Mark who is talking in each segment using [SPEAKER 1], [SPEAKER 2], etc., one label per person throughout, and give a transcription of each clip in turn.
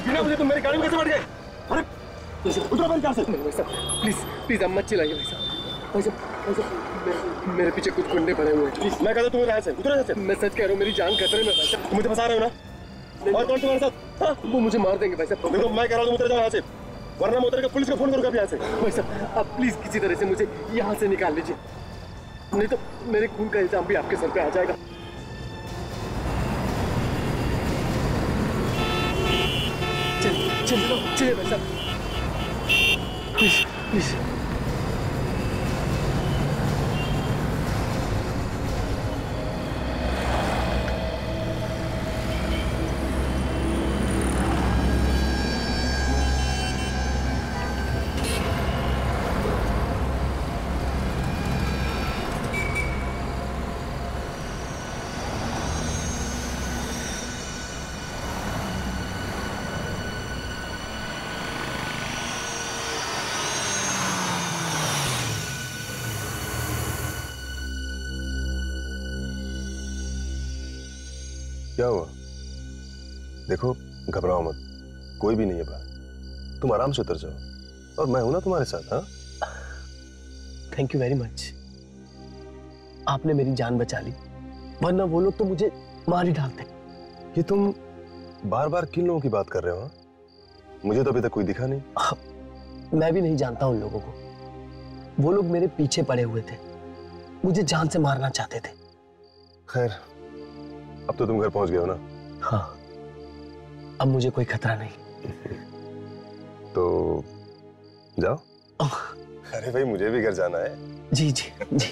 [SPEAKER 1] बिना मुझे तुम मेरी गाड़ी में कैसे बैठ गए? अरे उतरो मेरी कार से।
[SPEAKER 2] भाई साहब प्लीज प्लीज आप मत चिल्लाइए भाई साहब। भाई साहब मेरे पीछे कुछ गुंडे पड़े हुए हैं। प्लीज
[SPEAKER 1] मैं कहता हूँ तुम्हें यहाँ से उतरो यहाँ से।
[SPEAKER 2] मैं सच कह रहा हूँ, मेरी जान खतरे में भाई साहब।
[SPEAKER 1] तुम मुझे फंसा रहे हो ना? और कौन तुम्हारे साथ? हाँ?
[SPEAKER 2] वो मुझे मार देंगे भाई साहब।
[SPEAKER 1] देखो मैं कह रहा हूँ तुम उतर जाओ यहाँ से, वरना मैं उतर के पुलिस को फोन करूँगा यहाँ से।
[SPEAKER 2] भाई साहब आप प्लीज किसी तरह से मुझे यहाँ से निकाल लीजिए, नहीं तो मेरे खून का इल्जाम भी आपके सर पे आ जाएगा। चलिए भाई साहब प्लीज प्लीज।
[SPEAKER 3] क्या हुआ? देखो घबराओ मत, कोई भी नहीं है बाहर, तुम आराम से उतर जाओ और मैं हूं ना तुम्हारे साथ। हाँ
[SPEAKER 2] थैंक यू वेरी मच, आपने मेरी जान बचा ली, वरना वो लोग तो मुझे मार ही डालते।
[SPEAKER 3] ये तुम बार बार किन लोगों की बात कर रहे हो? मुझे तो अभी तक कोई दिखा नहीं।
[SPEAKER 2] मैं भी नहीं जानता उन लोगों को, वो लोग मेरे पीछे पड़े हुए थे, मुझे जान से मारना चाहते थे।
[SPEAKER 3] खैर अब तो तुम घर पहुंच गए हो ना?
[SPEAKER 2] हाँ अब मुझे कोई खतरा नहीं।
[SPEAKER 3] तो जाओ। अरे भाई मुझे भी घर जाना है।
[SPEAKER 2] जी जी जी।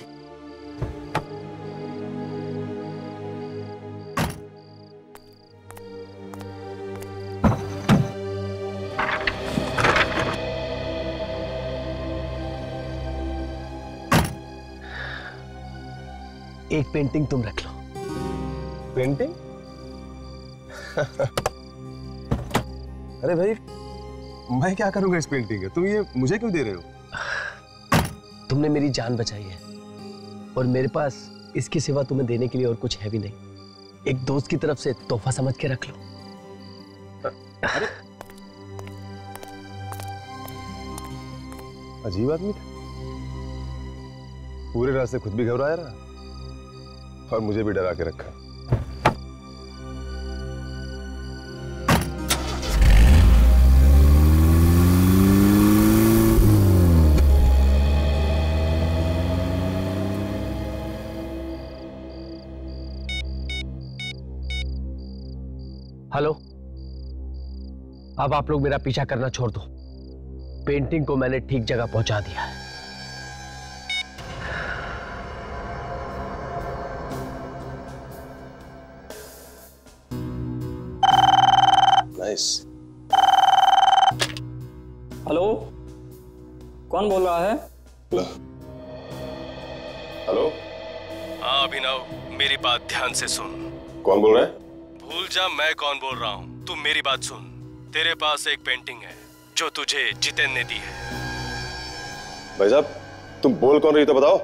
[SPEAKER 2] एक पेंटिंग तुम रख लो।
[SPEAKER 3] पेंटिंग? अरे भाई मैं क्या करूंगा इस पेंटिंग का? तुम ये मुझे क्यों दे रहे हो?
[SPEAKER 2] तुमने मेरी जान बचाई है और मेरे पास इसके सिवा तुम्हें देने के लिए और कुछ है भी नहीं। एक दोस्त की तरफ से तोहफा समझ के रख लो।
[SPEAKER 3] अरे अजीब आदमी था, पूरे रास्ते खुद भी घबराया रहा और मुझे भी डरा के रखा।
[SPEAKER 2] हेलो, अब आप लोग मेरा पीछा करना छोड़ दो। पेंटिंग को मैंने ठीक जगह पहुंचा दिया है।
[SPEAKER 3] नाइस।
[SPEAKER 4] हेलो, कौन बोल रहा है?
[SPEAKER 3] हेलो।
[SPEAKER 5] हाँ अभिनव, मेरी बात ध्यान से सुन।
[SPEAKER 3] कौन बोल रहा है?
[SPEAKER 5] भूल जा मैं कौन बोल रहा हूँ, तू मेरी बात सुन। तेरे पास एक पेंटिंग है जो तुझे जितेन ने दी है।
[SPEAKER 3] भाई साहब तुम बोल कौन रही तो बताओ,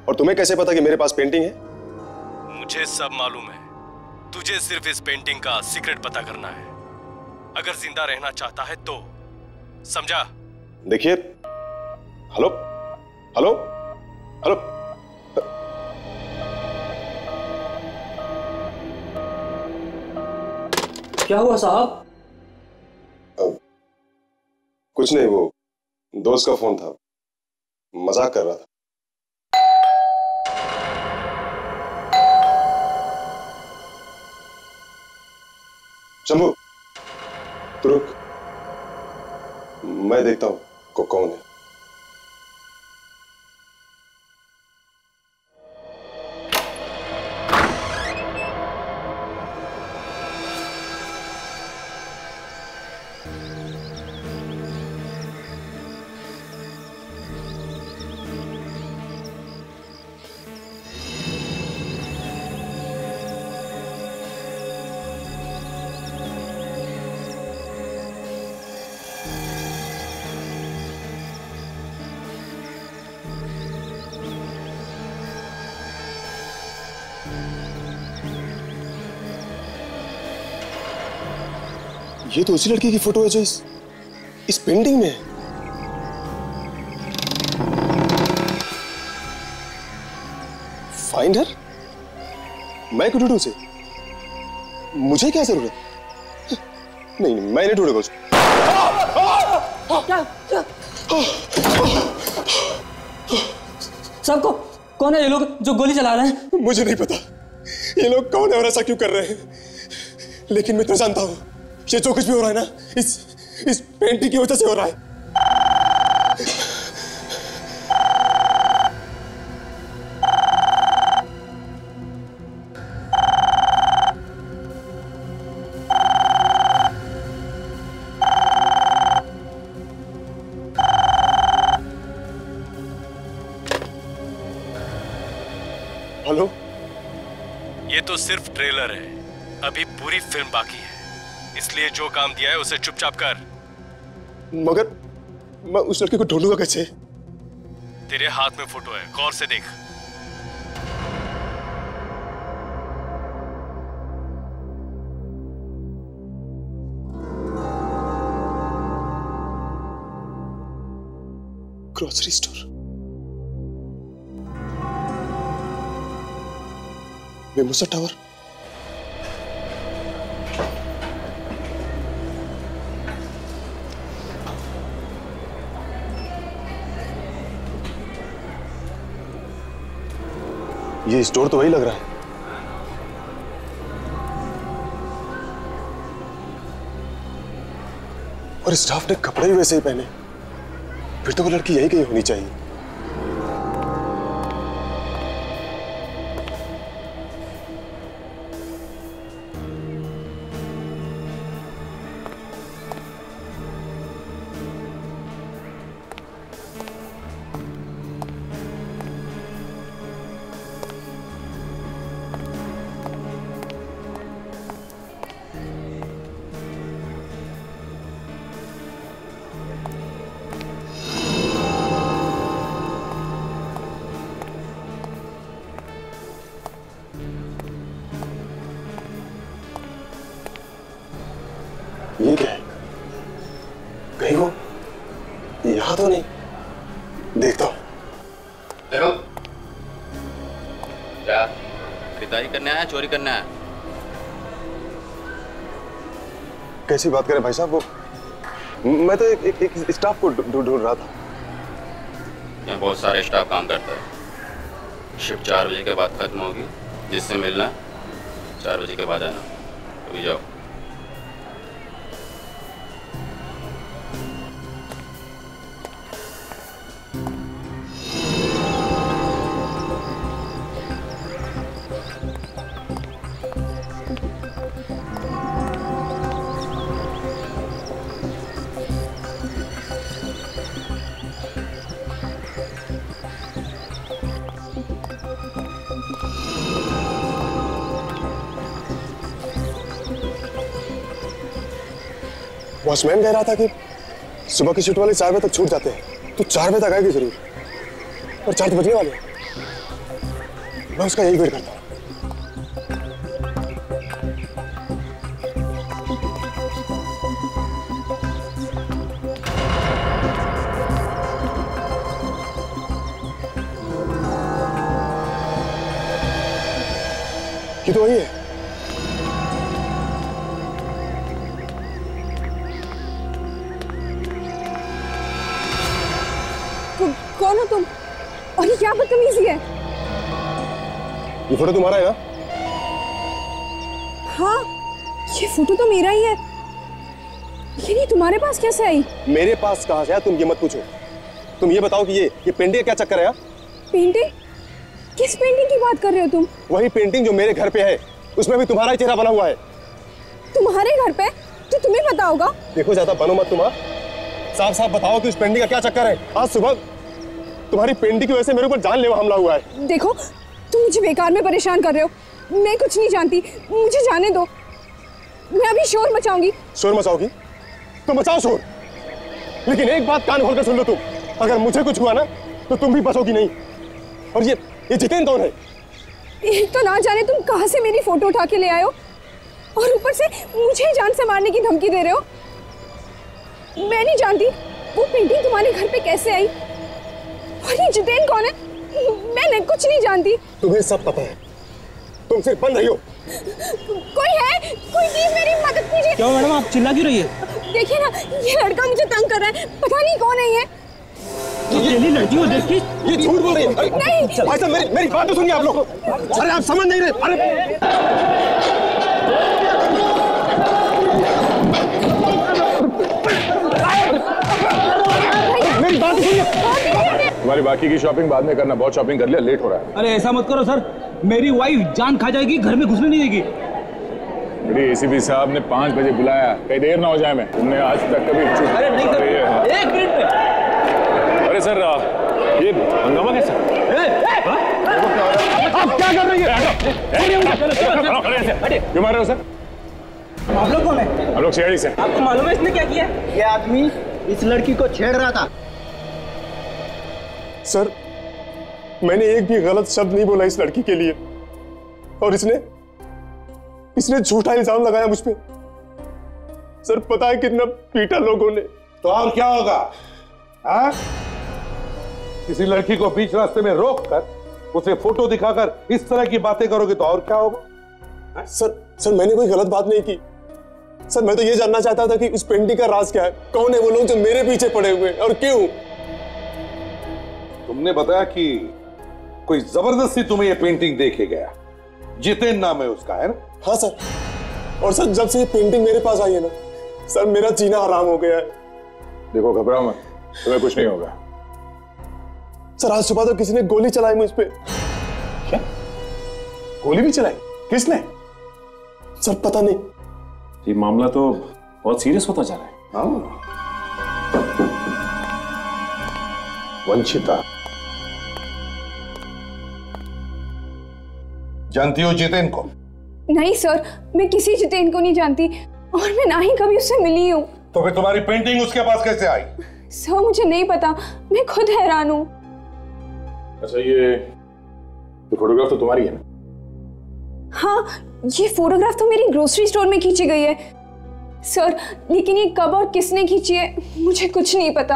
[SPEAKER 3] और तुम्हें कैसे पता कि मेरे पास पेंटिंग है?
[SPEAKER 5] मुझे सब मालूम है, तुझे सिर्फ इस पेंटिंग का सीक्रेट पता करना है। अगर जिंदा रहना चाहता है तो, समझा?
[SPEAKER 3] देखिए, हेलो हेलो हेलो।
[SPEAKER 4] क्या हुआ साहब?
[SPEAKER 3] कुछ नहीं, वो दोस्त का फोन था, मजाक कर रहा था। शंभू तू रुक, मैं देखता हूं कौन है। ये तो उसी लड़की की फोटो है जो इस पेंटिंग में है। Find her? मैं क्यों ढूंढूं उसे? मुझे क्या जरूरत? नहीं नहीं, मैं नहीं ढूंढूंगा उसको।
[SPEAKER 4] सबको कौन है ये लोग जो गोली चला रहे हैं?
[SPEAKER 3] मुझे नहीं पता ये लोग कौन है और ऐसा क्यों कर रहे हैं, लेकिन मैं तो जानता हूं ये जो कुछ भी हो रहा है ना इस पेंटिंग की वजह से हो रहा है। हेलो,
[SPEAKER 5] ये तो सिर्फ ट्रेलर है, अभी पूरी फिल्म बाकी है, इसलिए जो काम दिया है उसे चुपचाप कर।
[SPEAKER 3] मगर मैं उस लड़के को ढूंढूंगा कैसे?
[SPEAKER 5] तेरे हाथ में फोटो है, गौर से देख।
[SPEAKER 3] ग्रोसरी स्टोर, मिमोसा टावर, ये स्टोर तो वही लग रहा है। और स्टाफ ने कपड़े भी वैसे ही पहने, फिर तो वो लड़की यही कहीं होनी चाहिए। ये क्या है? कहीं वो यहां तो नहीं। देखता हूं।
[SPEAKER 6] देखो, क्या खरीदारी करना है, चोरी करना है?
[SPEAKER 3] कैसी बात करें भाई साहब, वो मैं तो एक स्टाफ को ढूंढ रहा था।
[SPEAKER 6] यहाँ बहुत सारे स्टाफ काम करता है। शिफ्ट 4 बजे के बाद खत्म होगी, जिससे मिलना 4 बजे के बाद आना। अभी जाओ।
[SPEAKER 3] वॉचमैन कह रहा था कि सुबह की शिफ्ट वाले 4 बजे तक छूट जाते हैं, तो 4 बजे तक आएगी जरूर। और 4 बजने वाले, मैं उसका यही वेट करता हूँ। ये तो वही है।
[SPEAKER 7] कौन हो तुम? और ये क्या बदतमीजी है?
[SPEAKER 3] ये फोटो तुम्हारा है ना?
[SPEAKER 7] हाँ, ये फोटो तो मेरा ही है, लेकिन ये तुम्हारे पास कैसे आई?
[SPEAKER 3] मेरे पास कहां से आया तुम ये मत पूछो। तुम ये बताओ कि ये पेंटिंग का क्या चक्कर है?
[SPEAKER 7] पेंटिंग? किस पेंटिंग की बात कर रहे हो तुम?
[SPEAKER 3] वही पेंटिंग जो मेरे घर पे है, उसमें भी तुम्हारा ही चेहरा बना हुआ है।
[SPEAKER 7] तुम्हारे घर पे? तो तुम्हें पता होगा।
[SPEAKER 3] देखो ज्यादा बनो मत तुम। साफ साफ बताओ कि उस पेंटिंग का क्या चक्कर है। आज सुबह तुम्हारी पेंटिंग की वजह से मेरे ऊपर जानलेवा हमला हुआ है।
[SPEAKER 7] देखो, तुम मुझे बेकार में परेशान कर रहे हो। मैं कुछ नहीं जानती, मुझे जाने दो। मैं अभी शोर मचाऊंगी।
[SPEAKER 3] शोर मचाओगी तो मचाओ शोर, लेकिन एक बात कान खोलकर सुन लो तुम, अगर मुझे कुछ हुआ ना तो तुम भी बचोगी नहीं। और ये जितेन कौन है?
[SPEAKER 7] एक तो ना जाने तुम कहां से मेरी फोटो उठा के ले आए हो, और ऊपर से मुझे जान से मारने की धमकी दे रहे हो। मैं नहीं जानती वो पेंटिंग तुम्हारे घर पे कैसे आई, और ये जितेन कौन है, मैंने कुछ नहीं जानती।
[SPEAKER 1] तुम्हें सब पता है, तुम सिर्फ बंद रही हो।
[SPEAKER 7] कोई है, कोई प्लीज मेरी मदद कीजिए।
[SPEAKER 4] क्यों मैडम, आप चिल्ला क्यों रही है?
[SPEAKER 7] देखिए ना, ये लड़का मुझे तंग कर रहा है, पता नहीं कौन है ये।
[SPEAKER 4] ये लड़की को देख के
[SPEAKER 1] ये झूठ बोल रही है।
[SPEAKER 7] नहीं
[SPEAKER 1] भाई साहब मेरी बात तो सुनिए आप लोग। अरे आप समझ नहीं रहे। अरे मेरी बात तो सुनिए।
[SPEAKER 8] तुम्हारी बाकी की शॉपिंग बाद में करना, बहुत शॉपिंग कर लिया, लेट हो रहा है।
[SPEAKER 4] अरे ऐसा मत करो सर, मेरी वाइफ जान खा जाएगी, घर में घुसने नहीं देगी।
[SPEAKER 8] मेरी एसीपी साहब ने 5 बजे बुलाया, कहीं देर ना हो जाए। मैं तुमने आज तक कभी
[SPEAKER 4] अरे नहीं सर, एक मिनट में।
[SPEAKER 8] अरे सर ये हंगामा कैसा?
[SPEAKER 1] आप क्या कर रही है?
[SPEAKER 8] क्यों मार रहे हो सर?
[SPEAKER 4] आप लोग कौन है?
[SPEAKER 8] हम लोग सीआईडी से।
[SPEAKER 4] आपको मालूम है इसने क्या किया?
[SPEAKER 9] ये आदमी इस लड़की को छेड़ रहा था।
[SPEAKER 3] सर मैंने एक भी गलत शब्द नहीं बोला इस लड़की के लिए, और इसने झूठा इल्जाम लगाया मुझ पे। सर पता है कितना पीटा लोगों ने।
[SPEAKER 10] तो और क्या होगा? हाँ? किसी लड़की को बीच रास्ते में रोक कर उसे फोटो दिखाकर इस तरह की बातें करोगे तो और क्या होगा?
[SPEAKER 3] सर मैंने कोई गलत बात नहीं की। सर मैं तो ये जानना चाहता था कि उस पेंटिंग का राज क्या है, कौन है वो लोग जो मेरे पीछे पड़े हुए हैं और क्यों।
[SPEAKER 10] तुमने बताया कि कोई जबरदस्ती तुम्हें ये पेंटिंग दे के गया, जितेन नाम है उसका, है ना?
[SPEAKER 3] हाँ सर, और सर जब से ये पेंटिंग मेरे पास आई है ना सर, मेरा जीना हराम हो गया है।
[SPEAKER 8] देखो घबराओ मत, तुम्हें कुछ नहीं होगा।
[SPEAKER 3] सर आज सुबह तो किसी ने गोली चलाई मुझ पे।
[SPEAKER 8] क्या? गोली भी चलाई? किसने?
[SPEAKER 3] सर पता नहीं।
[SPEAKER 8] ये मामला तो बहुत सीरियस होता जा रहा है।
[SPEAKER 10] हाँ। वंशिता, जानती हो जितेन को?
[SPEAKER 7] नहीं सर, मैं किसी जितेन को नहीं जानती, और मैं ना ही कभी उससे मिली हूँ।
[SPEAKER 10] तो फिर तुम्हारी पेंटिंग उसके पास कैसे आई?
[SPEAKER 7] सर मुझे नहीं पता, मैं खुद हैरान हूँ।
[SPEAKER 8] अच्छा ये फोटोग्राफ तो तुम्हारी है ना?
[SPEAKER 7] हाँ, ये फोटोग्राफ तो मेरी ग्रोसरी स्टोर में खींची गई है सर, लेकिन ये कब और किसने खींची है मुझे कुछ नहीं पता।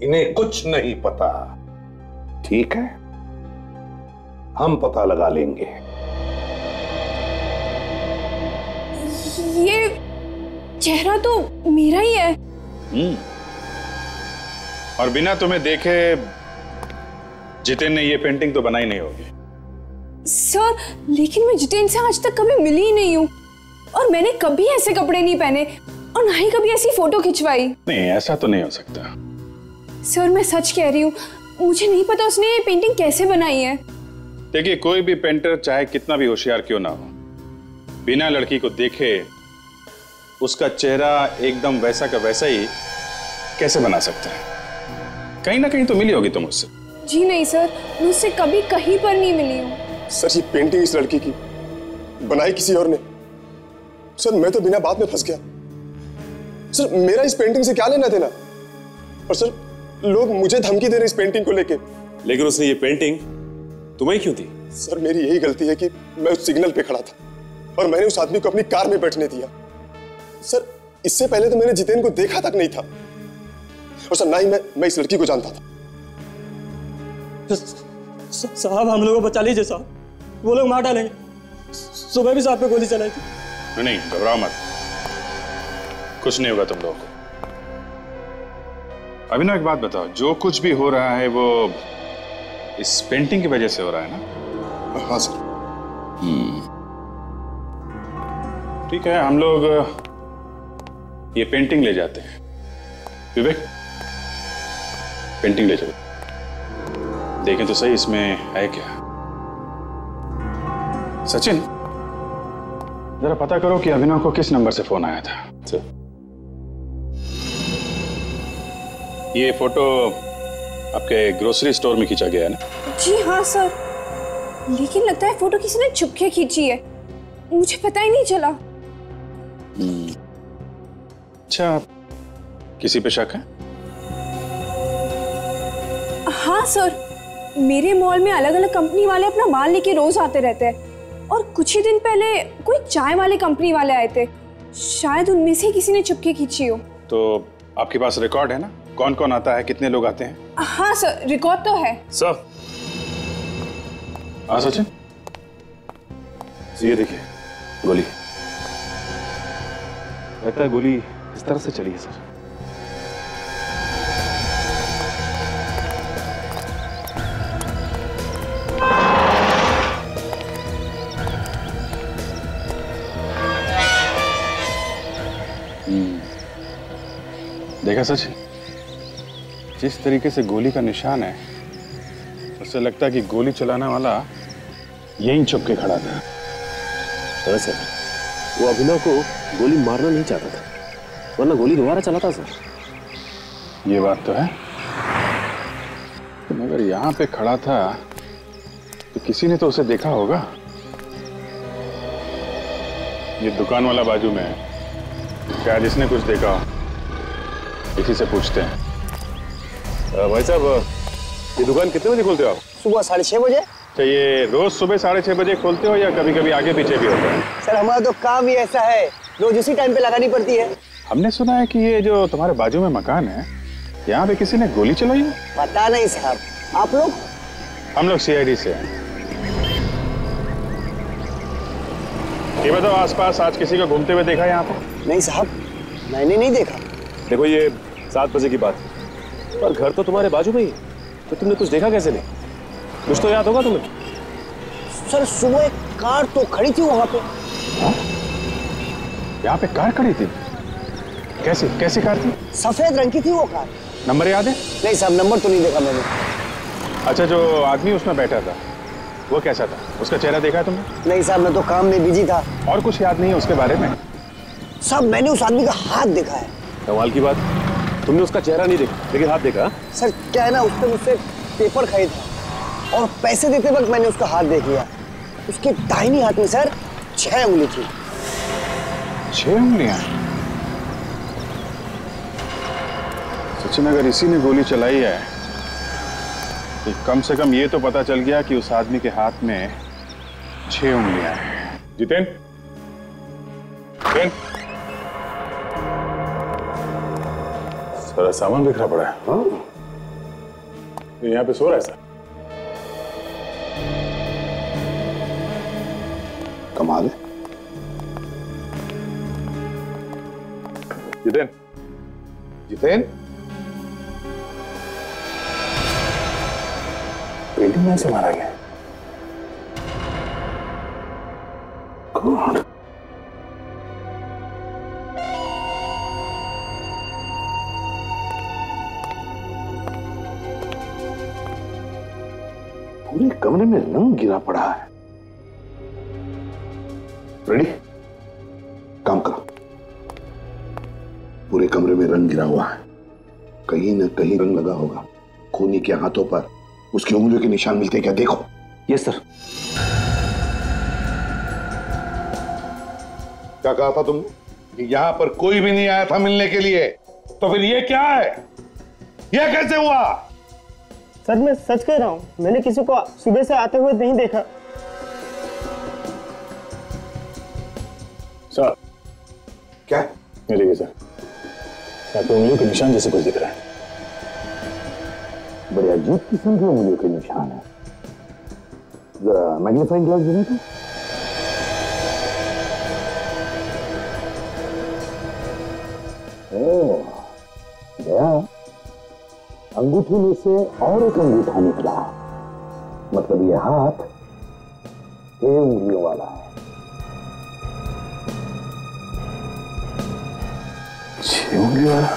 [SPEAKER 10] इन्हें कुछ नहीं पता, ठीक है? हम पता लगा लेंगे।
[SPEAKER 7] ये चेहरा तो मेरा ही है।
[SPEAKER 8] और बिना तुम्हें देखे जितेन ने ये पेंटिंग तो बनाई नहीं होगी।
[SPEAKER 7] सर लेकिन मैं जितेन से आज तक कभी मिली ही नहीं हूँ, और मैंने कभी ऐसे कपड़े नहीं पहने, और ना ही कभी ऐसी फोटो खिंचवाई।
[SPEAKER 8] नहीं ऐसा तो नहीं हो सकता।
[SPEAKER 7] सर मैं सच कह रही हूँ, मुझे नहीं पता उसने ये पेंटिंग कैसे बनाई है।
[SPEAKER 8] देखिए कोई भी पेंटर चाहे कितना भी होशियार क्यों ना हो, बिना लड़की को देखे उसका चेहरा एकदम वैसा का वैसा ही कैसे बना सकता है? कहीं ना कहीं तो मिली होगी तुम उससे।
[SPEAKER 7] जी नहीं सर, मैं उससे कभी कहीं पर नहीं मिली हूँ।
[SPEAKER 3] सर ये पेंटिंग इस लड़की की बनाई किसी और ने। सर मैं तो बिना बात में फंस गया। सर मेरा इस पेंटिंग से क्या लेना देना? और सर लोग मुझे धमकी दे रहे इस पेंटिंग को लेके।
[SPEAKER 11] लेकिन उसने ये पेंटिंग तुम्हें क्यों दी?
[SPEAKER 3] सर मेरी यही गलती है कि मैं उस सिग्नल पे खड़ा था और मैंने उस आदमी को अपनी कार में बैठने दिया। सर इससे पहले तो मैंने जितेन को देखा तक नहीं था, और सर ना ही मैं इस लड़की को जानता था।
[SPEAKER 9] साहब हम लोगों को बचा लीजिए साहब, वो लोग मार डालेंगे। सुबह भी साहब पे गोली चलाई थी।
[SPEAKER 8] नहीं घबराओ मत, कुछ नहीं होगा तुम लोगों को। अभिनव एक बात बताओ, जो कुछ भी हो रहा है वो इस पेंटिंग की वजह से हो रहा है ना?
[SPEAKER 3] हाँ सर।
[SPEAKER 8] ठीक है, हम लोग ये पेंटिंग ले जाते हैं। विवेक पेंटिंग ले चलो, देखें तो सही इसमें है क्या। सचिन जरा पता करो कि अभिनव को किस नंबर से फोन आया था। ये फोटो आपके ग्रोसरी स्टोर में खींचा गया है ना?
[SPEAKER 7] जी हाँ सर, लेकिन लगता है फोटो किसी ने छुपके खींची है, मुझे पता ही नहीं चला।
[SPEAKER 8] अच्छा, किसी पे शक है?
[SPEAKER 7] हाँ सर, मेरे मॉल में अलग अलग कंपनी वाले अपना माल लेके रोज आते रहते हैं, और कुछ ही दिन पहले कोई चाय वाले कंपनी वाले आए थे, शायद उनमें से किसी ने चुपके खींची हो।
[SPEAKER 8] तो आपके पास रिकॉर्ड है ना, कौन कौन आता है, कितने लोग आते हैं?
[SPEAKER 7] हाँ सर, रिकॉर्ड तो है
[SPEAKER 8] सर। हाँ सचिन, ये देखिए गोली। लगता है गोली इस तरह से चली है सर। देखा सचिन, जिस तरीके से गोली का निशान है उससे लगता है कि गोली चलाने वाला यहीं छुप के खड़ा था।
[SPEAKER 11] सर, वो अभिनव को गोली मारना नहीं चाहता था, वरना गोली दोबारा चलाता सर।
[SPEAKER 8] ये बात तो है, मगर यहाँ पे खड़ा था तो किसी ने तो उसे देखा होगा। ये दुकान वाला बाजू में है, शायद इसने कुछ देखा हो, इसी से पूछते हैं।
[SPEAKER 11] भाई साहब, ये दुकान कितने बजे खोलते हो आप?
[SPEAKER 1] सुबह 6:30 बजे।
[SPEAKER 8] तो ये रोज सुबह 6:30 बजे खोलते हो या कभी कभी आगे पीछे भी होता है?
[SPEAKER 1] सर हमारा तो काम ही ऐसा है, रोज उसी टाइम पे लगानी पड़ती है।
[SPEAKER 8] हमने सुना है कि ये जो तुम्हारे बाजू में मकान है, यहाँ पे किसी ने गोली चलाई है।
[SPEAKER 1] पता नहीं साहब, आप लोग?
[SPEAKER 8] हम लोग CID से हैं। ये बताओ, आसपास आज किसी को घूमते हुए देखा यहाँ पे?
[SPEAKER 1] नहीं साहब, मैंने नहीं देखा।
[SPEAKER 11] देखो ये 7 बजे की बात है, पर घर तो तुम्हारे बाजू में ही, तो तुमने कुछ देखा कैसे नहीं? कुछ तो याद होगा तुम्हें?
[SPEAKER 1] सर सुबह एक कार तो खड़ी थी वहां पे।
[SPEAKER 8] यहाँ पे कार खड़ी थी? कैसी कार थी?
[SPEAKER 1] सफेद रंग की थी वो कार।
[SPEAKER 8] नंबर याद है?
[SPEAKER 1] नहीं साहब, नंबर तो नहीं देखा मैंने।
[SPEAKER 8] अच्छा, जो आदमी उसमें बैठा था वो कैसा था? उसका चेहरा देखा है तुमने?
[SPEAKER 1] नहीं साहब, मैं तो काम में बिजी था।
[SPEAKER 8] और कुछ याद नहीं है उसके बारे में?
[SPEAKER 1] साहब मैंने उस आदमी का हाथ देखा है।
[SPEAKER 11] कमाल की बात, तुमने उसका चेहरा नहीं देखा लेकिन हाथ देखा?
[SPEAKER 1] सर क्या है ना, उसने मुझसे पेपर खरीदा और पैसे देते वक्त मैंने उसका हाथ देख लिया। उसके दाहिनी हाथ में सर 6 उंगली थी।
[SPEAKER 8] 6 उंगलियां? सचिन, अगर इसी ने गोली चलाई है तो कम से कम ये तो पता चल गया कि उस आदमी के हाथ में 6 उंगलियां हैं। जितेन, सारा सामान बिखरा पड़ा है। हाँ? यहाँ पे सो रहा है सर।
[SPEAKER 10] कमाल है।
[SPEAKER 8] जितेन,
[SPEAKER 10] पेंटिंग में से मारा गया। कौन? पूरे कमरे में रंग गिरा पड़ा है। रेडी? काम करो। पूरे कमरे में रंग गिरा हुआ है, कहीं ना कहीं रंग लगा होगा। खूनी के हाथों पर उसकी उंगलियों के निशान मिलते हैं क्या? देखो।
[SPEAKER 11] Yes sir.
[SPEAKER 10] क्या कहा था तुमने कि यहां पर कोई भी नहीं आया था मिलने के लिए? तो फिर ये क्या है? ये कैसे हुआ?
[SPEAKER 9] सर मैं सच कह रहा हूँ, मैंने किसी को सुबह से आते हुए नहीं देखा।
[SPEAKER 8] सर
[SPEAKER 10] क्या?
[SPEAKER 8] ये देखिए सर, यहाँ पे उंगलियों के निशान जैसे कुछ दिख रहा है।
[SPEAKER 10] बड़े अजीब किस्म के उंगलियों के निशान है। जरा मैग्नीफाइंग ग्लास देना तो। गया, अंगूठी में से और एक अंगूठा निकला, मतलब ये हाथ 6 उंगलियों वाला है। 6 उंगलियों वाला?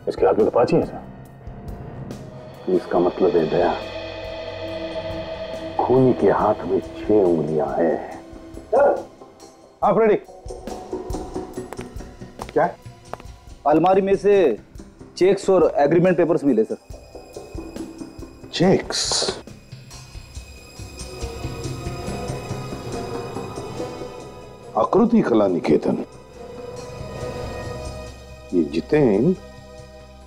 [SPEAKER 8] इसके हाथ में तो 5 ही है सर।
[SPEAKER 10] इसका मतलब है दया, खूनी के हाथ में 6 उंगलियां हैं।
[SPEAKER 1] आप रेडी?
[SPEAKER 10] क्या?
[SPEAKER 1] अलमारी में से चेक्स और एग्रीमेंट पेपर्स मिले सर।
[SPEAKER 10] चेक्स? आकृति कला निकेतन। ये जितेन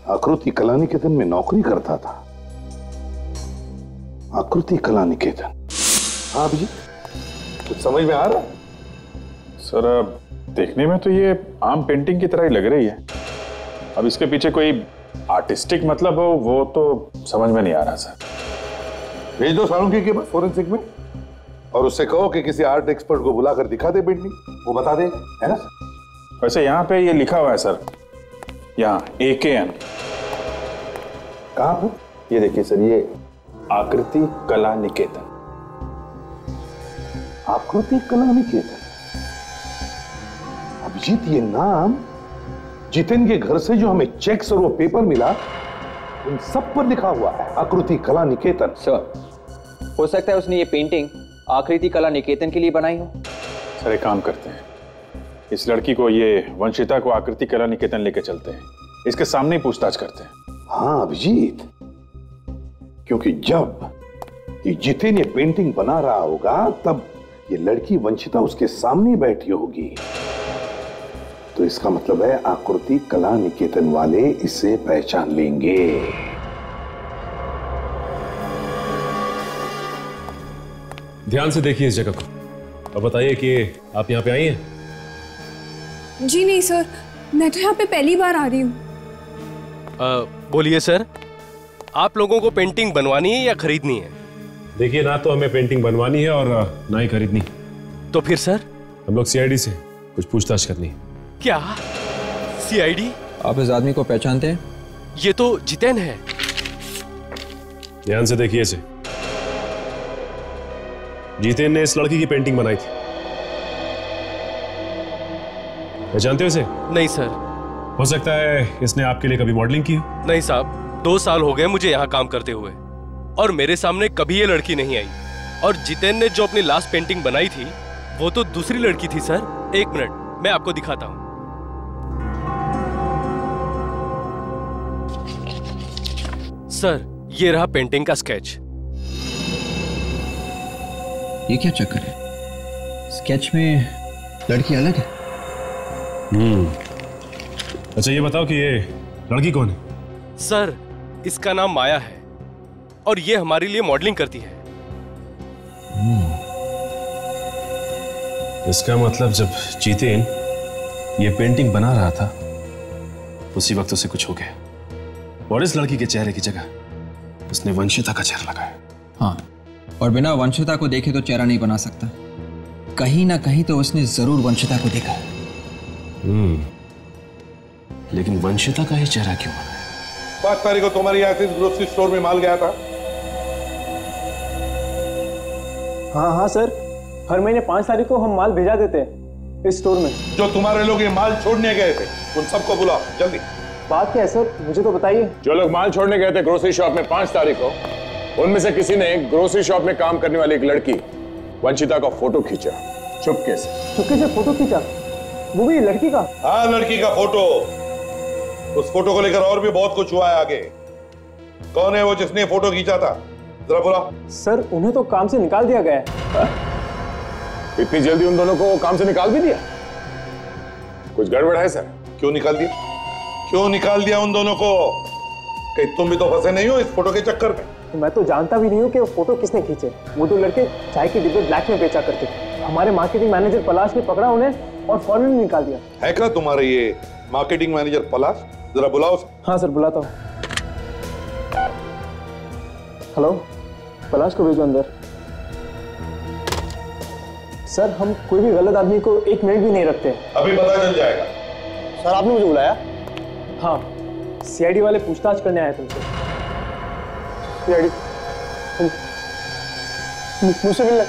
[SPEAKER 10] आकृति कला निकेतन में नौकरी करता था। आकृति कला निकेतन। हाँ अभिजीत, कुछ समझ में आ रहा है?
[SPEAKER 8] सर अब देखने में तो ये आम पेंटिंग की तरह ही लग रही है। अब इसके पीछे कोई आर्टिस्टिक मतलब हो वो तो समझ में नहीं आ रहा सर।
[SPEAKER 10] भेज दो सालुंकी के पास फोरेंसिक में और उससे कहो कि किसी आर्ट एक्सपर्ट को बुलाकर दिखा दे पेंटिंग, वो बता देगा, है ना?
[SPEAKER 8] वैसे यहाँ पे ये लिखा हुआ है सर, यहाँ AKN।
[SPEAKER 10] कहाँ पर?
[SPEAKER 8] ये देखिए सर, ये आकृति कला निकेतन।
[SPEAKER 10] आकृति कला निकेतन। अभिजीत, ये नाम जितेन के घर से जो हमें चेक्स और वो पेपर मिला उन सब पर लिखा हुआ है आकृति कला निकेतन।
[SPEAKER 12] सर, हो सकता है उसने ये पेंटिंग आकृति कला निकेतन के लिए बनाई हो।
[SPEAKER 8] सर एक काम करते हैं, इस लड़की को, ये वंशिता को आकृति कला निकेतन लेके चलते हैं, इसके सामने ही पूछताछ करते हैं।
[SPEAKER 10] हाँ अभिजीत, क्योंकि जब ये जितेन ये पेंटिंग बना रहा होगा तब ये लड़की वंशिता उसके सामने बैठी होगी, तो इसका मतलब है आकृति कला निकेतन वाले इसे पहचान लेंगे।
[SPEAKER 11] ध्यान से देखिए इस जगह को और बताइए कि आप यहाँ पे आई हैं।
[SPEAKER 7] जी नहीं सर, मैं तो यहाँ पे पहली बार आ रही हूँ।
[SPEAKER 5] बोलिए सर, आप लोगों को पेंटिंग बनवानी है या खरीदनी है?
[SPEAKER 11] देखिए, ना तो हमें पेंटिंग बनवानी है और ना ही खरीदनी।
[SPEAKER 5] तो फिर सर?
[SPEAKER 11] हम लोग CID से कुछ पूछताछ करनी है।
[SPEAKER 5] क्या CID?
[SPEAKER 12] आप इस आदमी को पहचानते हैं?
[SPEAKER 5] ये तो जितेन है।
[SPEAKER 11] ध्यान से देखिए इसे। जितेन ने इस लड़की की पेंटिंग बनाई थी। पहचानते हो इसे?
[SPEAKER 5] नहीं सर।
[SPEAKER 11] हो सकता है इसने आपके लिए कभी मॉडलिंग की हो।
[SPEAKER 5] नहीं साहब, 2 साल हो गए मुझे यहाँ काम करते हुए और मेरे सामने कभी ये लड़की नहीं आई। और जितेन ने जो अपनी लास्ट पेंटिंग बनाई थी वो तो दूसरी लड़की थी सर। 1 मिनट, मैं आपको दिखाता हूँ। सर, ये रहा पेंटिंग का स्केच।
[SPEAKER 12] ये क्या चक्कर है? स्केच में लड़की अलग है।
[SPEAKER 11] अच्छा ये बताओ कि ये लड़की कौन है?
[SPEAKER 5] सर, इसका नाम माया है और ये हमारे लिए मॉडलिंग करती है।
[SPEAKER 11] इसका मतलब जब जितेन ये पेंटिंग बना रहा था उसी वक्त उसे कुछ हो गया और इस लड़की के चेहरे की जगह उसने वंशिता का चेहरा लगाया।
[SPEAKER 12] हाँ, और बिना वंशिता को देखे तो चेहरा नहीं बना सकता। कहीं ना कहीं तो उसने जरूर वंशिता को देखा।
[SPEAKER 11] लेकिन वंशिता का ही चेहरा क्यों बना?
[SPEAKER 10] 5 तारीख को तुम्हारे यहाँ से ग्रोसरी स्टोर में माल गया था।
[SPEAKER 9] हाँ सर, हर महीने 5 तारीख को हम माल भेजा देते हैं इस स्टोर में।
[SPEAKER 10] जो तुम्हारे लोग ये माल छोड़ने गए थे उन सबको बुलाओ जल्दी।
[SPEAKER 9] बात क्या है सर, मुझे तो बताइए।
[SPEAKER 8] जो लोग माल छोड़ने गए थे ग्रोसरी शॉप में 5 तारीख को, उनमें से किसी ने ग्रोसरी शॉप में काम करने वाली एक लड़की वंशिता का फोटो खींचा चुपके से
[SPEAKER 9] फोटो खींचा? वो भी लड़की का?
[SPEAKER 10] हाँ, लड़की का फोटो। उस फोटो को लेकर और भी बहुत कुछ हुआ है आगे। कौन है वो जिसने फोटो खींचा था? जरा बुलाओ।
[SPEAKER 9] सर, उन्हें तो काम से निकाल दिया गया है।
[SPEAKER 8] इतनी जल्दी उन दोनों को काम से निकाल भी दिया? कुछ गड़बड़ है सर?
[SPEAKER 10] क्यों निकाल दिया? क्यों निकाल दिया उन दोनों को? कहीं तुम भी तो फंसे नहीं हो इस फोटो के चक्कर में?
[SPEAKER 9] मैं तो जानता भी नहीं हूँ कि वो फोटो किसने खींचे। वो 2 लड़के चाय के डिब्बे ब्लैक में बेचा करते थे। हमारे मार्केटिंग मैनेजर पलाश ने पकड़ा उन्हें और फौरन निकाल दिया।
[SPEAKER 10] है क्या तुम्हारे ये मार्केटिंग मैनेजर पलाश? जरा बुलाओ।
[SPEAKER 9] हाँ सर, बुलाता हूँ। हेलो, पलाश को भेजो अंदर। सर, हम कोई भी गलत आदमी को 1 मिनट भी नहीं रखते।
[SPEAKER 10] अभी पता चल जाएगा।
[SPEAKER 1] सर, आपने मुझे बुलाया?
[SPEAKER 9] हाँ, CID वाले पूछताछ करने आए तुमसे। CID मुझसे मिलना।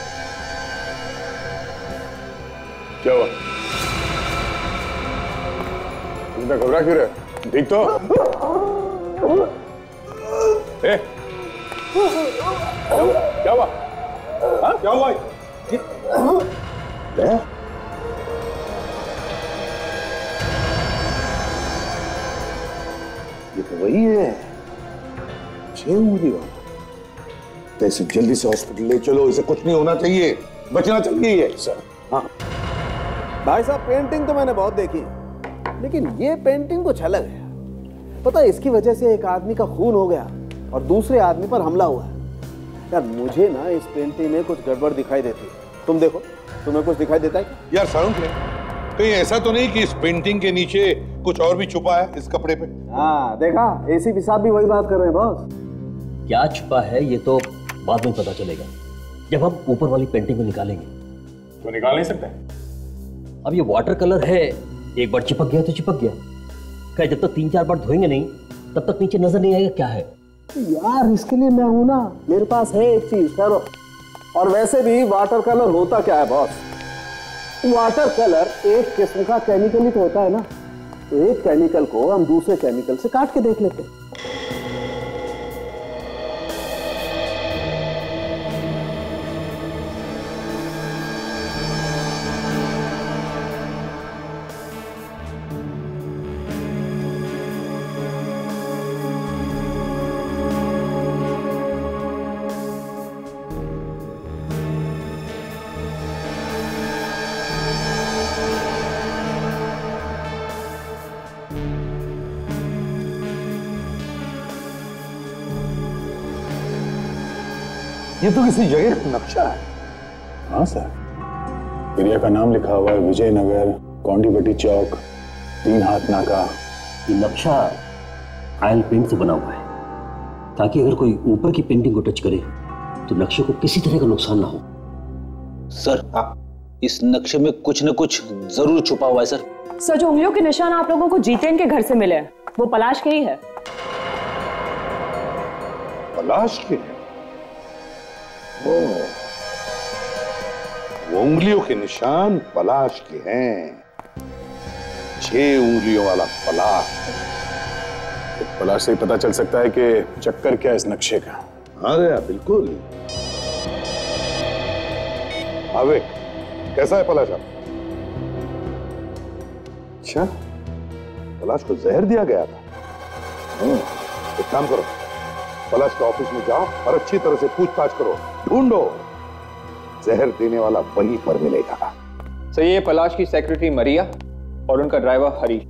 [SPEAKER 8] क्या हुआ? इतना घबरा क्यों रहे? ठीक तो? क्या हुआ? हाँ? क्या हुआ?
[SPEAKER 10] ये तो वही है, 6 उंगली वाला। तो इसे जल्दी से हॉस्पिटल ले चलो, इसे कुछ नहीं होना चाहिए, बचना चाहिए ये। सर, हाँ
[SPEAKER 1] भाई साहब, पेंटिंग तो मैंने बहुत देखी, लेकिन ये पेंटिंग कुछ अलग है।
[SPEAKER 13] पता है इसकी वजह से एक आदमी का खून हो गया और दूसरे आदमी पर हमला हुआ है। यार मुझे ना इस पेंटिंग में कुछ गड़बड़ दिखाई देती है। तुम देखो, तुम्हें कुछ दिखाई देता है?
[SPEAKER 10] यार सारुण, कहीं ऐसा तो नहीं कि इस पेंटिंग के नीचे कुछ और भी छुपा है इस कपड़े पे?
[SPEAKER 13] हाँ देखा, एसीपी साहब भी वही बात कर रहे हैं बॉस।
[SPEAKER 14] क्या छुपा है ये तो बाद में पता चलेगा, जब हम ऊपर वाली पेंटिंग को निकालेंगे।
[SPEAKER 8] तो निकाल नहीं सकते?
[SPEAKER 14] अब ये वाटर कलर है, एक बार चिपक गया तो चिपक गया। क्या जब तक 3-4 बार धोएंगे नहीं तब तक नीचे नजर नहीं आएगा क्या है।
[SPEAKER 13] यार इसके लिए मैं हूं ना, मेरे पास है एक चीज सर। और वैसे भी वाटर कलर होता क्या है बॉस? वाटर कलर एक किस्म का केमिकल ही तो होता है ना। तो एक केमिकल को हम दूसरे केमिकल से काट के देख लेते हैं।
[SPEAKER 10] ये तो किसी जगह का नक्शा है।
[SPEAKER 8] हाँ सर, एरिया का नाम लिखा हुआ है विजयनगर, कौंडीपट्टी चौक, 3 हाथ नाका।
[SPEAKER 14] ये नक्शा ऑयल पेंट से बना हुआ है ताकि अगर कोई ऊपर की पेंटिंग को टच करे तो नक्शे को किसी तरह का नुकसान ना हो।
[SPEAKER 15] सर इस नक्शे में कुछ न कुछ जरूर छुपा हुआ है सर।
[SPEAKER 16] सर जो उंगलियों के निशान आप लोगों को जितेन के घर से मिले हैं वो पलाश के ही है।
[SPEAKER 10] पलाश के? वो उंगलियों के निशान पलाश के हैं। 6 उंगलियों वाला पलाश।
[SPEAKER 8] तो पलाश से ही पता चल सकता है कि चक्कर क्या है इस नक्शे का।
[SPEAKER 10] अरे बिल्कुल। आवे, कैसा है पलाश आप? अच्छा, पलाश को जहर दिया गया था। एक काम करो, पलाश के ऑफिस में जाओ और अच्छी तरह से पूछताछ करो, ढूंढो। जहर देने वाला वहीं पर मिलेगा।
[SPEAKER 12] सर ये पलाश की सेक्रेटरी मरिया और उनका ड्राइवर हरीश।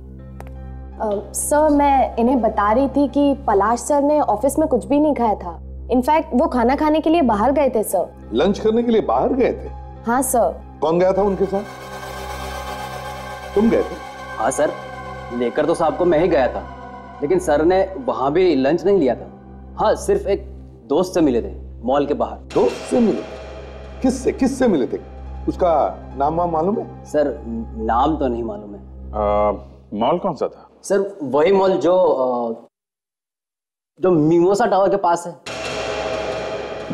[SPEAKER 17] सर मैं इन्हें बता रही थी कि पलाश सर ने ऑफिस में कुछ भी नहीं खाया था। इनफैक्ट वो खाना खाने के लिए बाहर गए थे सर।
[SPEAKER 10] लंच करने के लिए बाहर गए थे?
[SPEAKER 17] हाँ सर।
[SPEAKER 10] कौन गया था उनके साथ? तुम गए थे?
[SPEAKER 2] हाँ सर, लेकर तो साहब को मैं ही गया था, लेकिन सर ने वहां भी लंच नहीं लिया था। हाँ, सिर्फ एक दोस्त से मिले थे मॉल के बाहर।
[SPEAKER 10] दोस्त से मिले? किससे मिले थे? उसका नाम मालूम है?
[SPEAKER 2] सर नाम तो नहीं मालूम है।
[SPEAKER 8] मॉल कौन सा था?
[SPEAKER 2] सर वही मॉल जो मिमोसा टावर के पास है।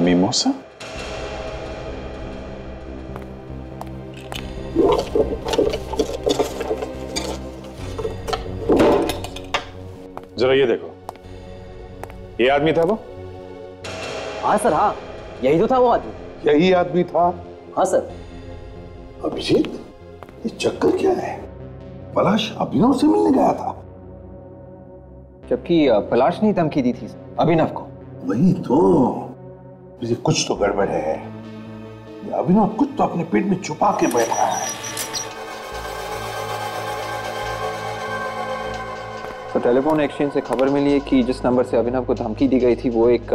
[SPEAKER 8] मिमोसा? जरा ये देखो, ये आदमी था वो?
[SPEAKER 2] हाँ सर, हाँ यही तो था वो आदमी।
[SPEAKER 10] यही आदमी था?
[SPEAKER 2] हाँ सर।
[SPEAKER 10] अभिजीत, ये चक्कर क्या है? पलाश अभिनव से मिलने गया था,
[SPEAKER 12] जबकि पलाश ने धमकी दी थी अभिनव को।
[SPEAKER 10] वही तो, मुझे कुछ तो गड़बड़ है। ये अभिनव कुछ तो अपने पेट में छुपा के बैठा है।
[SPEAKER 12] तो टेलीफोन एक्सचेंज से खबर मिली है कि जिस नंबर से अभिनव को धमकी दी गई थी वो एक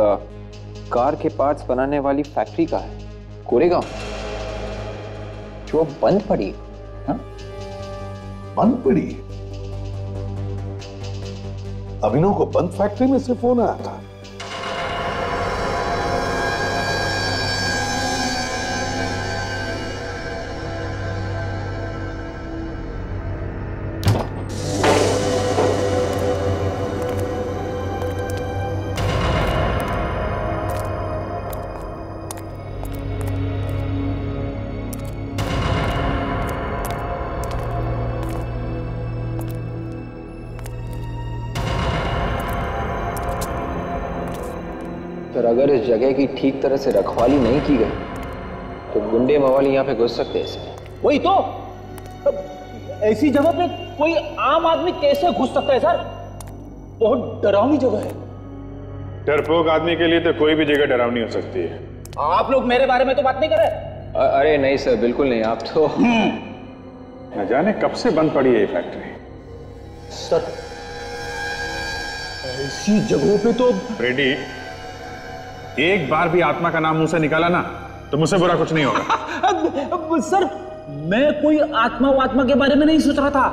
[SPEAKER 12] कार के पार्ट्स बनाने वाली फैक्ट्री का है, कोरेगांव, जो बंद पड़ी। हाँ?
[SPEAKER 10] बंद पड़ी? अभिनव को बंद फैक्ट्री में से फोन आया था।
[SPEAKER 12] सर अगर इस जगह की ठीक तरह से रखवाली नहीं की गई तो गुंडे मवाली यहाँ पे घुस सकते हैं सर।
[SPEAKER 15] वही तो, ऐसी जगह पे कोई आम आदमी कैसे घुस सकता है सर? बहुत डरावनी जगह है।
[SPEAKER 8] डरपोक आदमी के लिए तो कोई भी जगह डरावनी हो सकती है।
[SPEAKER 15] आप लोग मेरे बारे में तो बात नहीं कर रहे।
[SPEAKER 12] अरे नहीं सर, बिल्कुल नहीं। आप तो
[SPEAKER 8] न जाने कब से बंद पड़ी है ये फैक्ट्री।
[SPEAKER 15] सर
[SPEAKER 8] ऐसी जगहों पे तो रेडी, एक बार भी आत्मा का नाम मुंह से निकाला ना तो मुझसे बुरा कुछ नहीं होगा।
[SPEAKER 15] अब सर, मैं कोई आत्मा के बारे में नहीं सोच रहा था।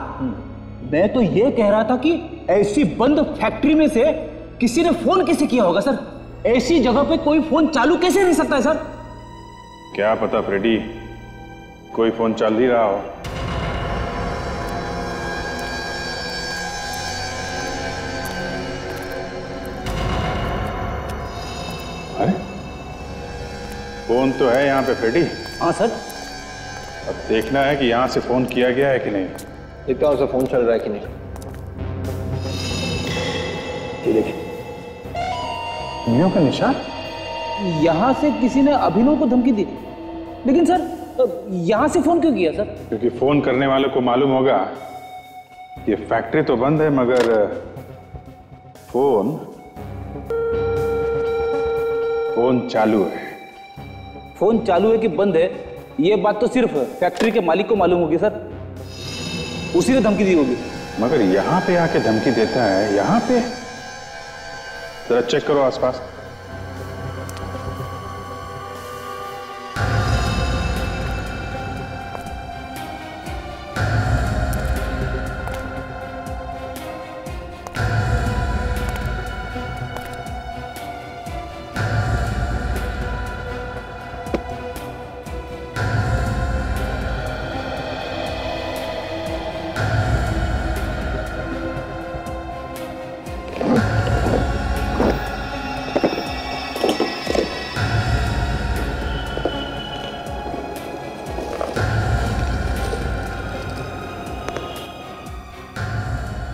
[SPEAKER 15] मैं तो ये कह रहा था कि ऐसी बंद फैक्ट्री में से किसी ने फोन कैसे किया होगा सर? ऐसी जगह पे कोई फोन चालू कैसे रह सकता है सर?
[SPEAKER 8] क्या पता फ्रेडी, कोई फोन चल ही रहा हो। अरे फोन तो है यहाँ पे फ्रेडी।
[SPEAKER 15] हाँ सर।
[SPEAKER 8] अब देखना है कि यहाँ से फोन किया गया है कि नहीं।
[SPEAKER 12] देखता हूँ उसे फोन चल रहा है कि नहीं।
[SPEAKER 8] ये देखिए, उंगलियों का निशान।
[SPEAKER 15] यहाँ से किसी ने अभिनव को धमकी दी, लेकिन सर यहाँ से फोन क्यों किया सर?
[SPEAKER 8] क्योंकि फोन करने वालों को मालूम होगा ये फैक्ट्री तो बंद है मगर फोन चालू है।
[SPEAKER 15] फोन चालू है कि बंद है, ये बात तो सिर्फ फैक्ट्री के मालिक को मालूम होगी सर। उसी ने धमकी दी होगी।
[SPEAKER 8] मगर यहाँ पे आके धमकी देता है, यहाँ पे जरा चेक करो आसपास।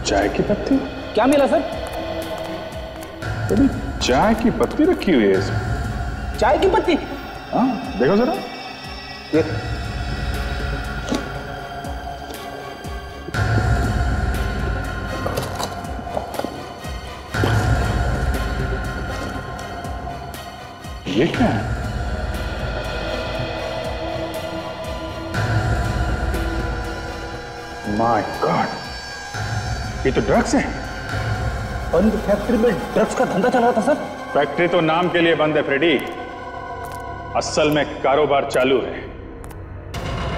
[SPEAKER 8] चाय की पत्ती?
[SPEAKER 15] क्या मिला सर?
[SPEAKER 8] अभी चाय की पत्ती रखी हुई है इसमें।
[SPEAKER 15] चाय की पत्ती?
[SPEAKER 8] हाँ, देखो जरा। ये क्या है? माय गॉड, ये तो ड्रग्स है।
[SPEAKER 15] बंद फैक्ट्री में ड्रग्स का धंधा चल रहा था सर?
[SPEAKER 8] फैक्ट्री तो नाम के लिए बंद है फ्रेडी, असल में कारोबार चालू है।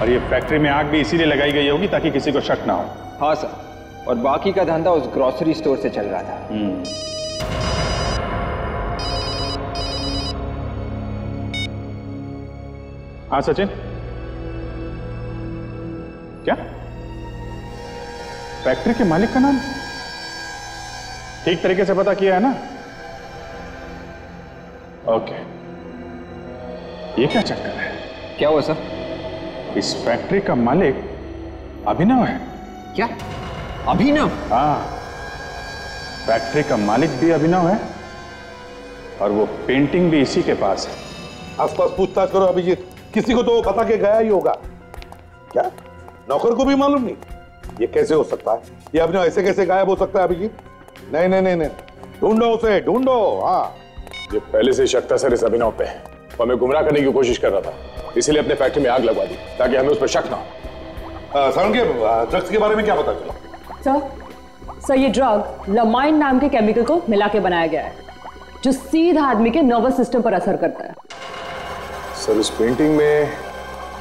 [SPEAKER 8] और ये फैक्ट्री में आग भी इसीलिए लगाई गई होगी ताकि किसी को शक ना हो।
[SPEAKER 12] हाँ सर, और बाकी का धंधा उस ग्रोसरी स्टोर से चल रहा था।
[SPEAKER 8] हाँ सचिन, क्या फैक्ट्री के मालिक का नाम ठीक तरीके से पता किया है ना? ओके, ये क्या चक्कर है?
[SPEAKER 12] क्या हुआ सर?
[SPEAKER 8] इस फैक्ट्री का मालिक अभिनव है।
[SPEAKER 12] क्या? अभिनव?
[SPEAKER 8] हाँ, फैक्ट्री का मालिक भी अभिनव है और वो पेंटिंग भी इसी के पास है।
[SPEAKER 10] आसपास पूछताछ करो अभिजीत, किसी को तो बता के गया ही होगा। क्या नौकर को भी मालूम नहीं? ये कैसे हो सकता है? ये अभिनव ऐसे कैसे गायब हो सकता है अभिजीत? नहीं नहीं नहीं नहीं, ढूंढो उसे, ढूंढो। हाँ,
[SPEAKER 3] ये पहले से शक था सर इस अभिनव पे, और हमें गुमराह करने की कोशिश कर रहा था, इसीलिए अपने फैक्ट्री में आग लगवा दी ताकि हमें उस पर शक ना हो।
[SPEAKER 10] सर के ड्रग्स के बारे में क्या पता चला?
[SPEAKER 16] सर ये ड्रग लमाइन नाम के केमिकल को मिला के बनाया गया है, जो सीधा आदमी के नर्वस सिस्टम पर असर करता है।
[SPEAKER 3] सर उस पेंटिंग में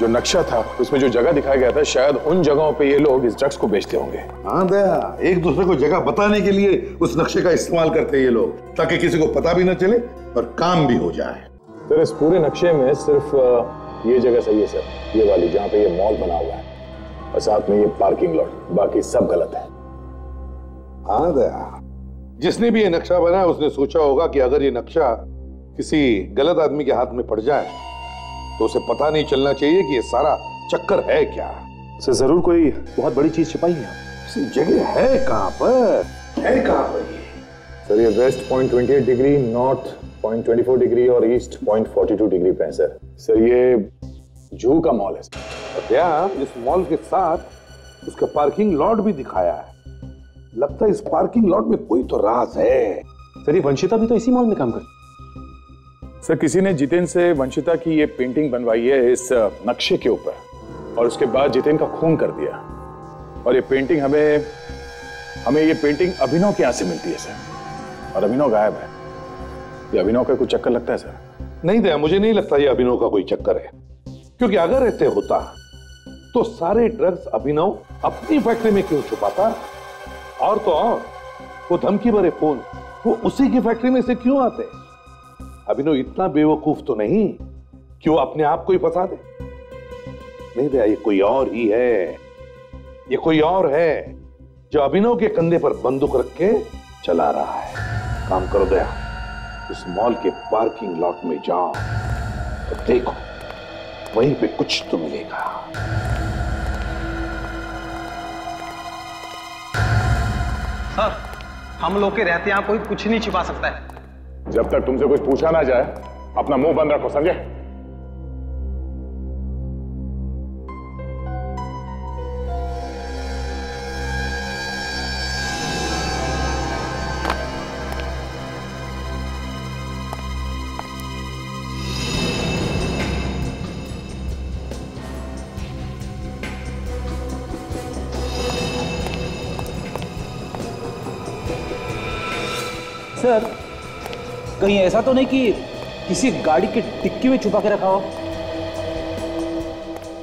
[SPEAKER 3] जो नक्शा था, उसमें जो जगह दिखाया गया था, शायद उन जगहों पे ये लोग इस ड्रग्स को बेचते होंगे।
[SPEAKER 10] हाँ दया, एक दूसरे को जगह बताने के लिए उस नक्शे का इस्तेमाल करते हैं ये लोग, ताकि किसी को पता भी न चले और काम भी हो जाए।
[SPEAKER 3] सर इस पूरे नक्शे में सिर्फ ये जगह सही है सर, ये वाली जहाँ पे ये मॉल बना हुआ है, और साथ में ये पार्किंग लॉट, बाकी सब गलत है।
[SPEAKER 10] हाँ दया, जिसने भी ये नक्शा बनाया उसने सोचा होगा कि अगर ये नक्शा किसी गलत आदमी के हाथ में पड़ जाए तो उसे पता नहीं चलना चाहिए कि ये सारा चक्कर है क्या।
[SPEAKER 11] सर जरूर कोई बहुत बड़ी चीज छिपाई है।
[SPEAKER 10] जगह है कहाँ पर? है कहाँ पर ये?
[SPEAKER 3] सर ये वेस्ट 0.28 डिग्री, नॉर्थ 0.24 डिग्री और ईस्ट 0.42 डिग्री पे है सर। सर ये जू का मॉल है सर।
[SPEAKER 10] क्या इस मॉल के साथ उसका पार्किंग लॉट भी दिखाया है? लगता है इस पार्किंग लॉट में कोई तो राज है।
[SPEAKER 11] सर ये वंशिता भी तो इसी मॉल में काम करती।
[SPEAKER 3] सर किसी ने जितेन से वंशिता की ये पेंटिंग बनवाई है इस नक्शे के ऊपर, और उसके बाद जितेन का खून कर दिया, और ये पेंटिंग हमें ये पेंटिंग अभिनव के यहाँ से मिलती है सर।
[SPEAKER 8] और अभिनव गायब है। ये अभिनव का कुछ चक्कर लगता है सर?
[SPEAKER 10] नहीं दया, मुझे नहीं लगता ये अभिनव का कोई चक्कर है, क्योंकि अगर ऐसे होता तो सारे ड्रग्स अभिनव अपनी फैक्ट्री में क्यों छुपाता? और तो और वो धमकी भरे फोन वो उसी की फैक्ट्री में से क्यों आते? अभिनव इतना बेवकूफ तो नहीं कि वो अपने आप को ही फंसा दे। नहीं दया, ये कोई और ही है, ये कोई और है जो अभिनव के कंधे पर बंदूक रख के चला रहा है। काम करो दया, उस मॉल के पार्किंग लॉट में जाओ तो देखो वहीं पे कुछ तो मिलेगा।
[SPEAKER 9] सर, हम लोग के रहते यहां कोई कुछ नहीं छिपा सकता है।
[SPEAKER 8] जब तक तुमसे कुछ पूछा ना जाए अपना मुंह बंद रखो, समझे?
[SPEAKER 15] सर, कहीं ऐसा तो नहीं कि किसी गाड़ी की डिक्की में छुपा के रखा हो?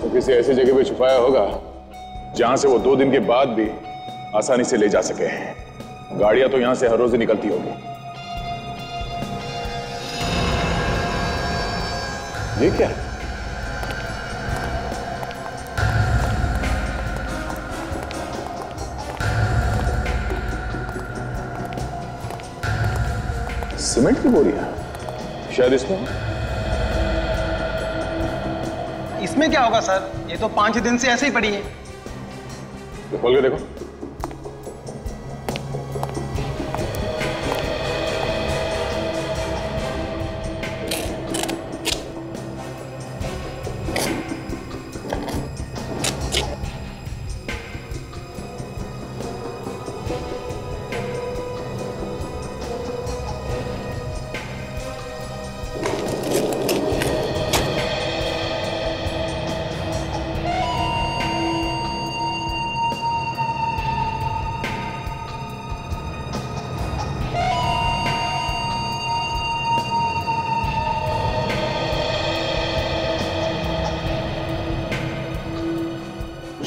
[SPEAKER 8] तो किसी ऐसी जगह पे छुपाया होगा जहां से वो 2 दिन के बाद भी आसानी से ले जा सके। गाड़ियां तो यहां से हर रोज निकलती होगी। ये क्या है? सीमेंट की बोरियां शायद
[SPEAKER 9] इसमें क्या होगा सर? ये तो 5 दिन से ऐसे ही पड़ी है।
[SPEAKER 8] तो खोल के देखो।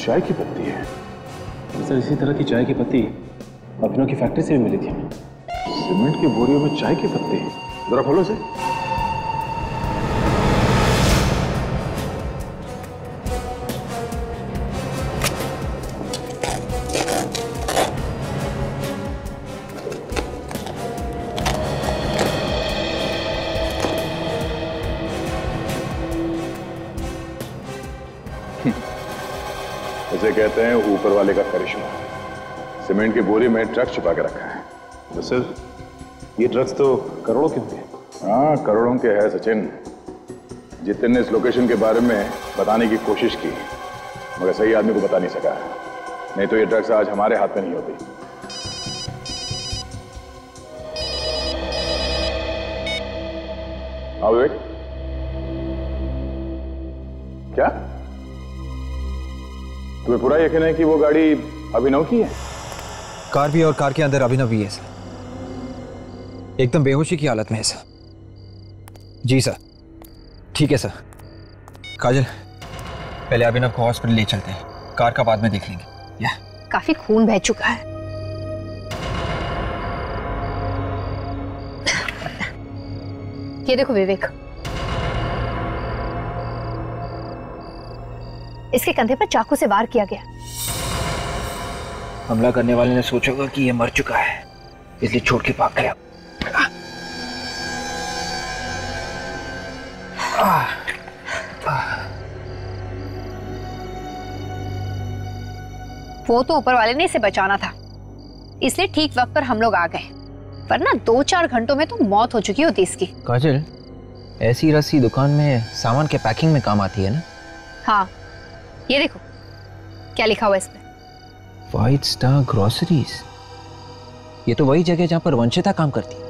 [SPEAKER 8] चाय की पत्ती है
[SPEAKER 11] सर। इसी तरह की चाय की पत्ती अभिनव की फैक्ट्री से भी मिली थी हमें।
[SPEAKER 8] सीमेंट की बोरियों में चाय की पत्ती, जरा खोलो से। इसे कहते हैं ऊपर वाले का करिश्मा। सीमेंट की बोरी में ट्रक छुपा के रखा है।
[SPEAKER 11] तो सर, ये ड्रग्स तो करोड़ों के होंगे।
[SPEAKER 8] हाँ, करोड़ों के है सचिन। जितिन ने इस लोकेशन के बारे में बताने की कोशिश की मगर सही आदमी को बता नहीं सका, नहीं तो ये ड्रग्स आज हमारे हाथ में नहीं होती। हाँ विवेक, क्या तुम्हें पूरा यकीन है कि वो गाड़ी अभिनव की है?
[SPEAKER 12] कार भी और कार के अंदर अभिनव भी है सर। एकदम बेहोशी की हालत में है सर। जी सर, ठीक है सर। काजल, पहले अभिनव को हॉस्पिटल ले चलते हैं, कार का बाद में देख लेंगे। या
[SPEAKER 18] काफी खून बह चुका है। ये देखो विवेक, इसके कंधे पर चाकू से वार किया गया।
[SPEAKER 12] हमला करने वाले ने सोचा होगा कि ये मर चुका है, इसलिए छोड़ के भाग गया।
[SPEAKER 18] वो तो ऊपर वाले ने इसे बचाना था, इसलिए ठीक वक्त पर हम लोग आ गए, वरना 2-4 घंटों में तो मौत हो चुकी होती इसकी।
[SPEAKER 12] काजल, ऐसी रस्सी दुकान में सामान के पैकिंग में काम आती है ना?
[SPEAKER 18] हाँ, ये देखो क्या लिखा हुआ है इस पे।
[SPEAKER 12] White star groceries. ये तो वही जगह जहां पर वंशिता काम करती।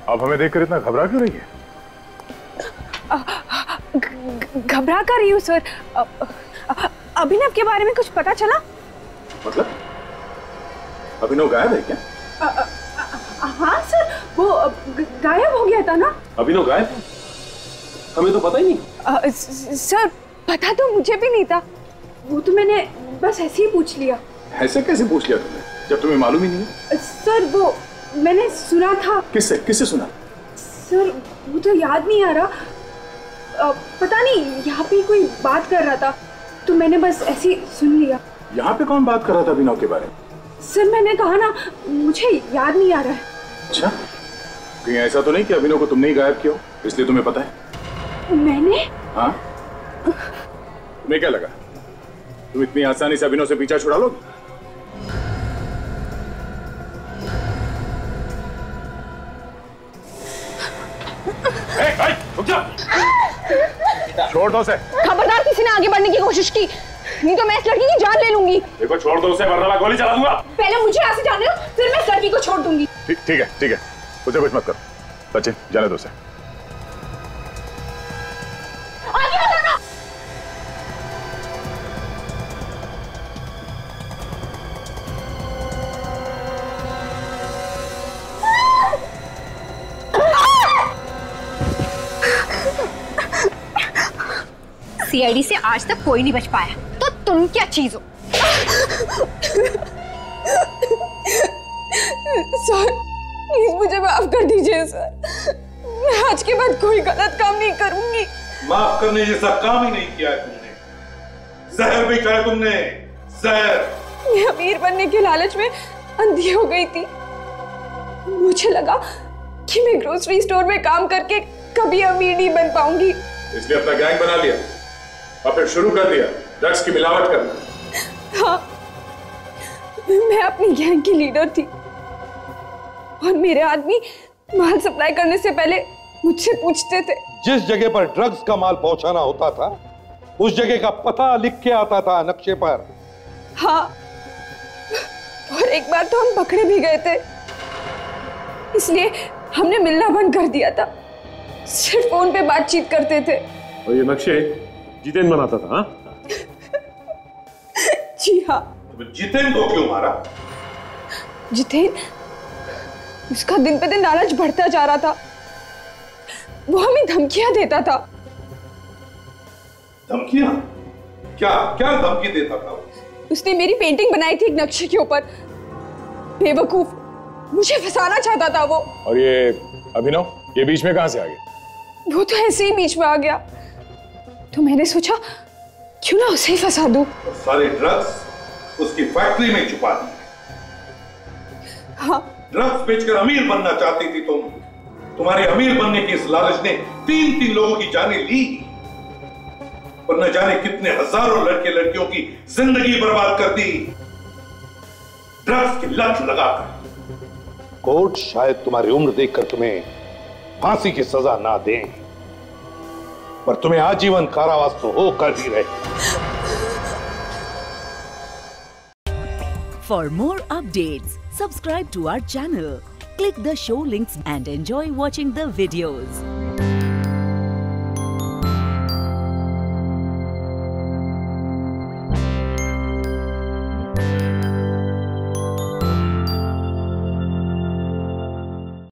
[SPEAKER 8] आप हमें देखकर इतना घबरा क्यों रही है?
[SPEAKER 7] घबरा कर रही हूँ सर। अभिनव के बारे में कुछ पता चला?
[SPEAKER 8] मतलब अभिनव गायब है क्या?
[SPEAKER 7] हाँ सर, वो गायब हो गया था ना।
[SPEAKER 11] अभिनव गायब है? हमें तो पता ही नहीं।
[SPEAKER 7] सर पता तो मुझे भी नहीं था, वो तो मैंने बस ऐसे ही पूछ लिया।
[SPEAKER 8] ऐसे कैसे पूछ लिया तुमने जब तुम्हें मालूम ही नहीं है?
[SPEAKER 7] सर वो मैंने सुना था।
[SPEAKER 8] किससे किससे सुना?
[SPEAKER 7] सर वो तो याद नहीं आ रहा, पता नहीं यहाँ पे कोई बात कर रहा था तो मैंने बस ऐसे ही सुन लिया।
[SPEAKER 8] यहाँ पे कौन बात कर रहा था अभिनव के बारे में?
[SPEAKER 7] सर मैंने कहा ना, मुझे याद नहीं आ रहा है।
[SPEAKER 8] अच्छा, कहीं ऐसा तो नहीं कि अभिनव को तुमने ही गायब किया हो इसलिए तुम्हें पता है?
[SPEAKER 7] मैंने?
[SPEAKER 8] हाँ, तुम्हें क्या लगा तुम इतनी आसानी से अभिनव से पीछा छुड़ा लोगे? रुक जा, छोड़ दो उसे।
[SPEAKER 7] खबरदार किसी ने आगे बढ़ने की कोशिश की, नहीं तो मैं इस लड़की की जान ले लूंगी।
[SPEAKER 8] देखो छोड़ दो उसे वरना मैं गोली चला दूंगा।
[SPEAKER 7] पहले मुझे यहाँ से जाने दो, फिर मैं इस लड़की को छोड़ दूंगी।
[SPEAKER 8] ठीक है, उसे कुछ मत करो। सचिन जाने दो उसे।
[SPEAKER 7] आगे हटाना।
[SPEAKER 18] सीआईडी से आज तक कोई नहीं बच पाया, तो तुम क्या चीज हो?
[SPEAKER 7] सर प्लीज मुझे माफ कर दीजिए सर, मैं आज के बाद कोई गलत काम नहीं करूंगी।
[SPEAKER 10] माफ करने जैसा काम ही नहीं किया है तुमने। जहर भी खाया तुमने, जहर।
[SPEAKER 7] मैं अमीर बनने के लालच में अंधी हो गई थी। मुझे लगा कि मैं ग्रोसरी स्टोर में काम करके कभी अमीर नहीं बन पाऊंगी,
[SPEAKER 8] इसलिए अपना गैंग बना लिया और फिर शुरू कर दिया ड्रग्स की मिलावट करना।
[SPEAKER 7] हाँ, मैं अपनी गैंग की लीडर थी और मेरे आदमी माल सप्लाई करने से पहले मुझसे पूछते थे।
[SPEAKER 10] जिस जगह पर ड्रग्स का माल पहुंचाना होता था उस जगह का पता लिख के आता था नक्शे पर।
[SPEAKER 7] हाँ, और एक बार तो हम पकड़े भी गए थे, इसलिए हमने मिलना बंद कर दिया था, सिर्फ फोन पे बातचीत करते थे।
[SPEAKER 11] और ये नक्शे जितेन बनाता था? हाँ?
[SPEAKER 7] जी हाँ।
[SPEAKER 10] जितेन को क्यों मारा?
[SPEAKER 7] जितेन, उसका दिन पे दिन लालच बढ़ता जा रहा था, वो हमें धमकियां देता था।
[SPEAKER 10] धमकियां? क्या क्या धमकी देता था?
[SPEAKER 7] उसने मेरी पेंटिंग बनाई थी एक नक्शे के ऊपर। बेवकूफ, मुझे फंसाना चाहता था वो।
[SPEAKER 8] और ये अभिनव, ये बीच में कहां से आ गया?
[SPEAKER 7] वो तो ऐसे ही बीच में आ गया, तो मैंने सोचा क्यों ना उसे ही फंसा दूं।
[SPEAKER 10] सारे ड्रग्स उसकी फैक्ट्री में छुपा दी।
[SPEAKER 7] हाँ।
[SPEAKER 10] ड्रग्स बेचकर अमीर बनना चाहती थी तुम। तुम्हारे अमीर बनने की इस लालच ने 3 लोगों की जानें ली और न जाने कितने हजारों लड़के लड़कियों की जिंदगी बर्बाद कर दी ड्रग्स की लत लगाकर। कोर्ट शायद तुम्हारी उम्र देखकर तुम्हें फांसी की सजा ना दे, पर तुम्हें आजीवन कारावास तो होकर ही रहे।
[SPEAKER 19] For more updates, subscribe to our channel, click the show links and enjoy watching the videos.